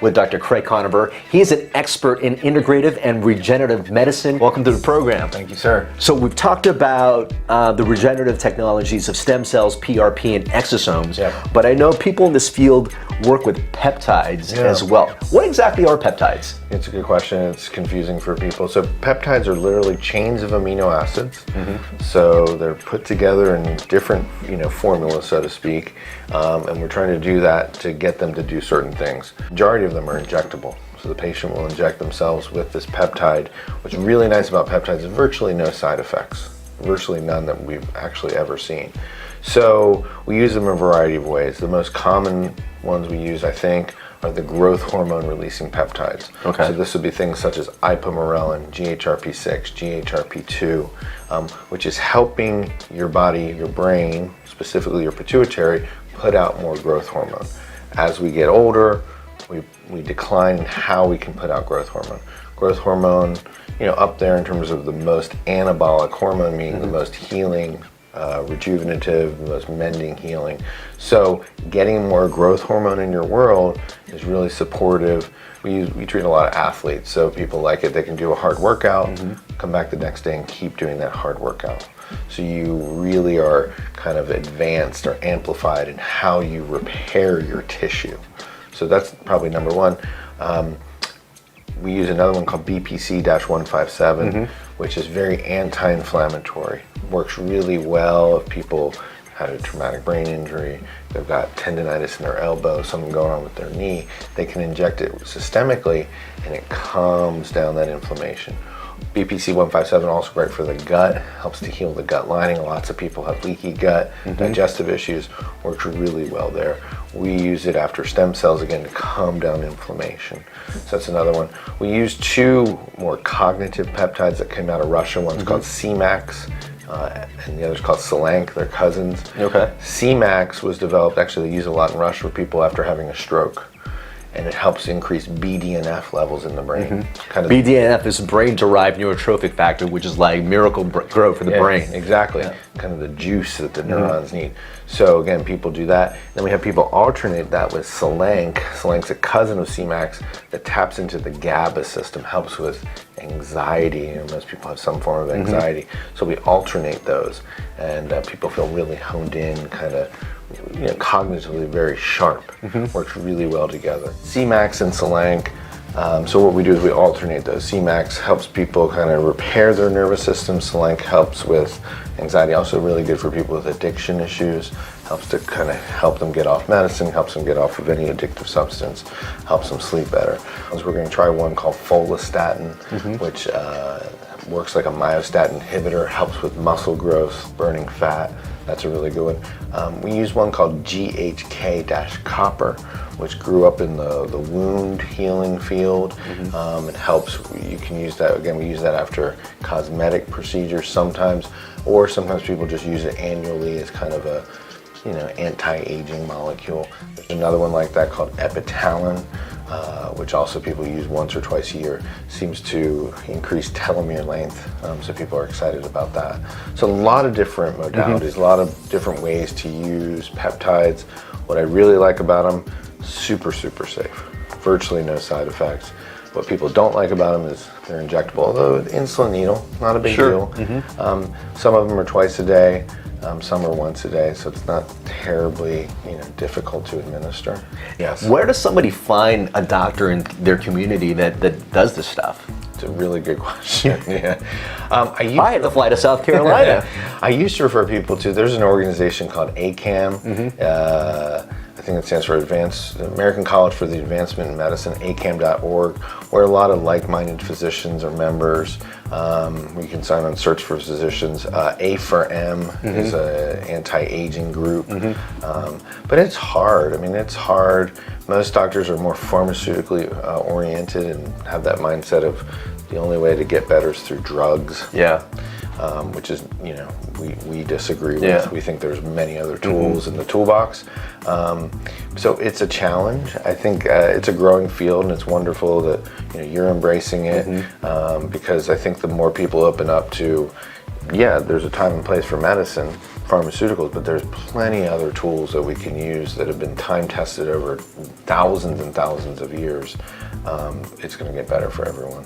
with Dr. Craig Conover. He is an expert in integrative and regenerative medicine. Welcome to the program. Thank you, sir. So we've talked about the regenerative technologies of stem cells, PRP, and exosomes, but I know people in this field work with peptides as well. What exactly are peptides? It's a good question. It's confusing for people. So peptides are literally chains of amino acids. So they're put together in different, formulas, so to speak, and we're trying to do that to get them to do certain things. Majority of them are injectable. So the patient will inject themselves with this peptide. What's really nice about peptides is virtually no side effects. Virtually none that we've actually ever seen. So we use them in a variety of ways. The most common ones we use, I think, are the growth hormone releasing peptides. So this would be things such as ipamorelin, GHRP6, GHRP2, which is helping your body, your brain, specifically your pituitary, put out more growth hormone. As we get older, we decline in how we can put out growth hormone. Growth hormone, up there in terms of the most anabolic hormone, meaning the most healing, rejuvenative, the most mending, healing. So getting more growth hormone in your world is really supportive. We treat a lot of athletes, so people like it. They can do a hard workout, come back the next day and keep doing that hard workout. So you really are kind of advanced or amplified in how you repair your tissue. So that's probably number one. We use another one called BPC-157, which is very anti-inflammatory. Works really well if people had a traumatic brain injury, they've got tendonitis in their elbow, something going on with their knee. They can inject it systemically and it calms down that inflammation. BPC-157 also great for the gut, helps to heal the gut lining. Lots of people have leaky gut, digestive issues, works really well there. We use it after stem cells again to calm down inflammation. So that's another one. We use two more cognitive peptides that came out of Russia. One's called CMAX, and the other's called Selank. They're cousins. CMAX was developed, actually they use it a lot in Russia for people after having a stroke. And it helps increase BDNF levels in the brain. BDNF is brain-derived neurotrophic factor, which is like miracle growth for the brain. Exactly. Kind of the juice that the neurons need. So again, people do that. Then we have people alternate that with Selank. Selank's a cousin of CMAX that taps into the GABA system, helps with anxiety. Most people have some form of anxiety. So we alternate those, and people feel really honed in, kind of cognitively very sharp. Works really well together. CMAX and Selank. So what we do is we alternate those. CMAX helps people kind of repair their nervous system. Selank helps with anxiety. Also really good for people with addiction issues. Helps to kind of help them get off medicine, helps them get off of any addictive substance, helps them sleep better. So we're going to try one called follistatin, which works like a myostatin inhibitor, helps with muscle growth, burning fat. That's a really good one. We use one called GHK-copper, which grew up in the wound healing field. It helps, you can use that, again, we use that after cosmetic procedures sometimes, or sometimes people just use it annually as kind of a, anti-aging molecule. There's another one like that called epitalin, which also people use once or twice a year. Seems to increase telomere length, so people are excited about that. So a lot of different modalities, a lot of different ways to use peptides. What I really like about them, super, super safe. Virtually no side effects. What people don't like about them is they're injectable, although insulin needle, not a big deal. Some of them are twice a day. Some are once a day, so it's not terribly, difficult to administer. Where does somebody find a doctor in their community that does this stuff? It's a really good question. I had to fly to South Carolina. I used to refer people to, there's an organization called ACAM. I think it stands for American College for the Advancement in Medicine, acam.org, where a lot of like-minded physicians are members. We can sign on Search for Physicians. A4M is an anti-aging group. But it's hard. It's hard. Most doctors are more pharmaceutically oriented and have that mindset of the only way to get better is through drugs. Which is, we disagree with. We think there's many other tools in the toolbox. So it's a challenge. I think it's a growing field, and it's wonderful that you're embracing it, because I think the more people open up to yeah, there's a time and place for medicine, pharmaceuticals, but there's plenty other tools that we can use that have been time tested over thousands and thousands of years. It's going to get better for everyone.